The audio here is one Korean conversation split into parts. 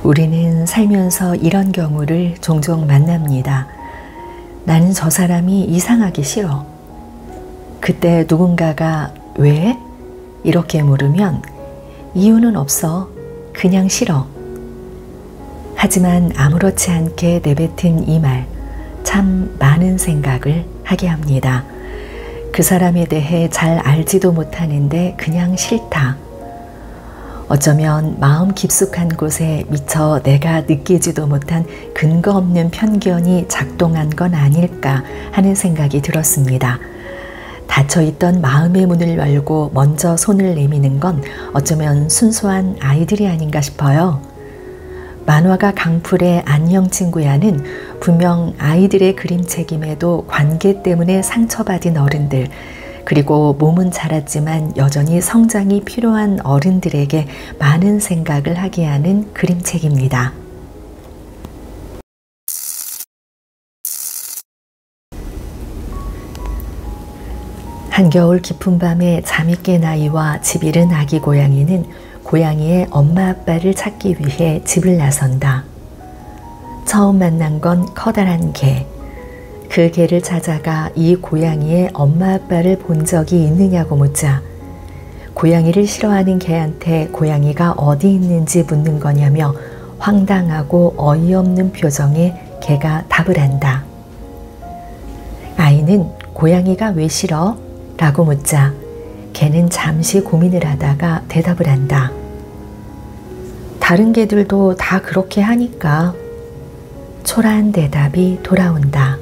우리는 살면서 이런 경우를 종종 만납니다. 나는 저 사람이 이상하기 싫어. 그때 누군가가 왜? 이렇게 물으면 이유는 없어. 그냥 싫어. 하지만 아무렇지 않게 내뱉은 이 말, 참 많은 생각을 하게 합니다. 그 사람에 대해 잘 알지도 못하는데 그냥 싫다. 어쩌면 마음 깊숙한 곳에 미처 내가 느끼지도 못한 근거 없는 편견이 작동한 건 아닐까 하는 생각이 들었습니다. 닫혀있던 마음의 문을 열고 먼저 손을 내미는 건 어쩌면 순수한 아이들이 아닌가 싶어요. 만화가 강풀의 안녕 친구야는 분명 아이들의 그림책임에도 관계 때문에 상처받은 어른들, 그리고 몸은 자랐지만 여전히 성장이 필요한 어른들에게 많은 생각을 하게 하는 그림책입니다. 한겨울 깊은 밤에 잠이 깬 아이와 집 잃은 아기 고양이는 고양이의 엄마 아빠를 찾기 위해 집을 나선다. 처음 만난 건 커다란 개. 그 개를 찾아가 이 고양이의 엄마 아빠를 본 적이 있느냐고 묻자 고양이를 싫어하는 개한테 고양이가 어디 있는지 묻는 거냐며 황당하고 어이없는 표정에 개가 답을 한다. 아이는 고양이가 왜 싫어? 라고 묻자 개는 잠시 고민을 하다가 대답을 한다. 다른 개들도 다 그렇게 하니까. 초라한 대답이 돌아온다.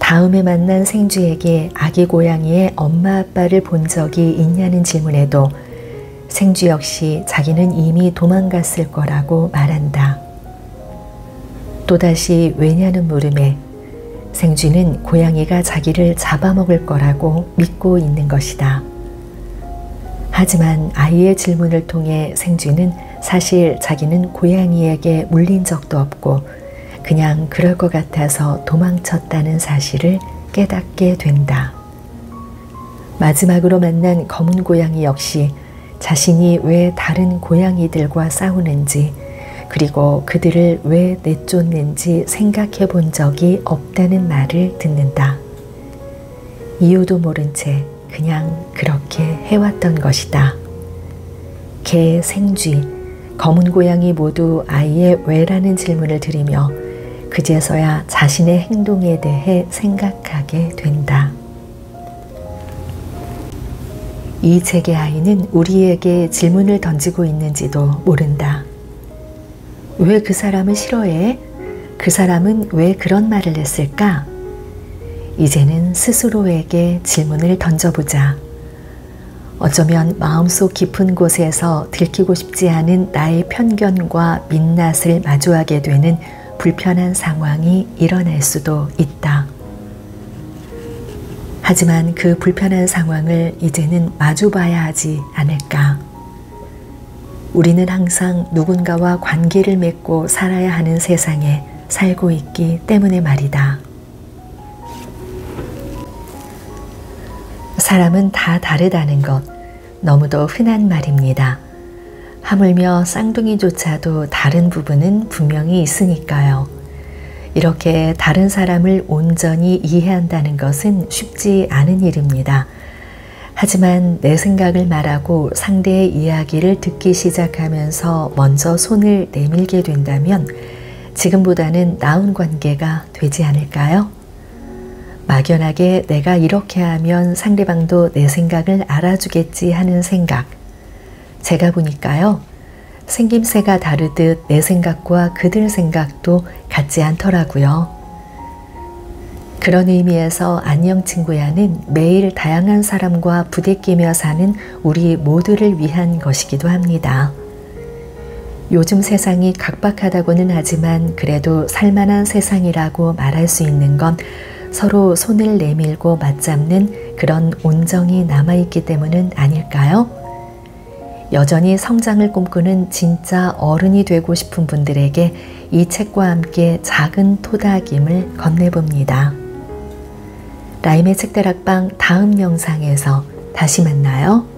다음에 만난 생쥐에게 아기 고양이의 엄마 아빠를 본 적이 있냐는 질문에도 생쥐 역시 자기는 이미 도망갔을 거라고 말한다. 또다시 왜냐는 물음에 생쥐는 고양이가 자기를 잡아먹을 거라고 믿고 있는 것이다. 하지만 아이의 질문을 통해 생쥐는 사실 자기는 고양이에게 물린 적도 없고 그냥 그럴 것 같아서 도망쳤다는 사실을 깨닫게 된다. 마지막으로 만난 검은 고양이 역시 자신이 왜 다른 고양이들과 싸우는지 그리고 그들을 왜 내쫓는지 생각해 본 적이 없다는 말을 듣는다. 이유도 모른 채 그냥 그렇게 해왔던 것이다. 개, 생쥐, 검은 고양이 모두 아이의 왜라는 질문을 들으며 그제서야 자신의 행동에 대해 생각하게 된다. 이 책의 아이는 우리에게 질문을 던지고 있는지도 모른다. 왜 그 사람을 싫어해? 그 사람은 왜 그런 말을 했을까? 이제는 스스로에게 질문을 던져보자. 어쩌면 마음속 깊은 곳에서 들키고 싶지 않은 나의 편견과 민낯을 마주하게 되는 불편한 상황이 일어날 수도 있다. 하지만 그 불편한 상황을 이제는 마주봐야 하지 않을까? 우리는 항상 누군가와 관계를 맺고 살아야 하는 세상에 살고 있기 때문에 말이다. 사람은 다 다르다는 것, 너무도 흔한 말입니다. 하물며 쌍둥이조차도 다른 부분은 분명히 있으니까요. 이렇게 다른 사람을 온전히 이해한다는 것은 쉽지 않은 일입니다. 하지만 내 생각을 말하고 상대의 이야기를 듣기 시작하면서 먼저 손을 내밀게 된다면 지금보다는 나은 관계가 되지 않을까요? 막연하게 내가 이렇게 하면 상대방도 내 생각을 알아주겠지 하는 생각. 제가 보니까요. 생김새가 다르듯 내 생각과 그들 생각도 같지 않더라고요. 그런 의미에서 안녕 친구야는 매일 다양한 사람과 부대끼며 사는 우리 모두를 위한 것이기도 합니다. 요즘 세상이 각박하다고는 하지만 그래도 살만한 세상이라고 말할 수 있는 건 서로 손을 내밀고 맞잡는 그런 온정이 남아있기 때문은 아닐까요? 여전히 성장을 꿈꾸는 진짜 어른이 되고 싶은 분들에게 이 책과 함께 작은 토닥임을 건네봅니다. 라임의 책다락방 다음 영상에서 다시 만나요.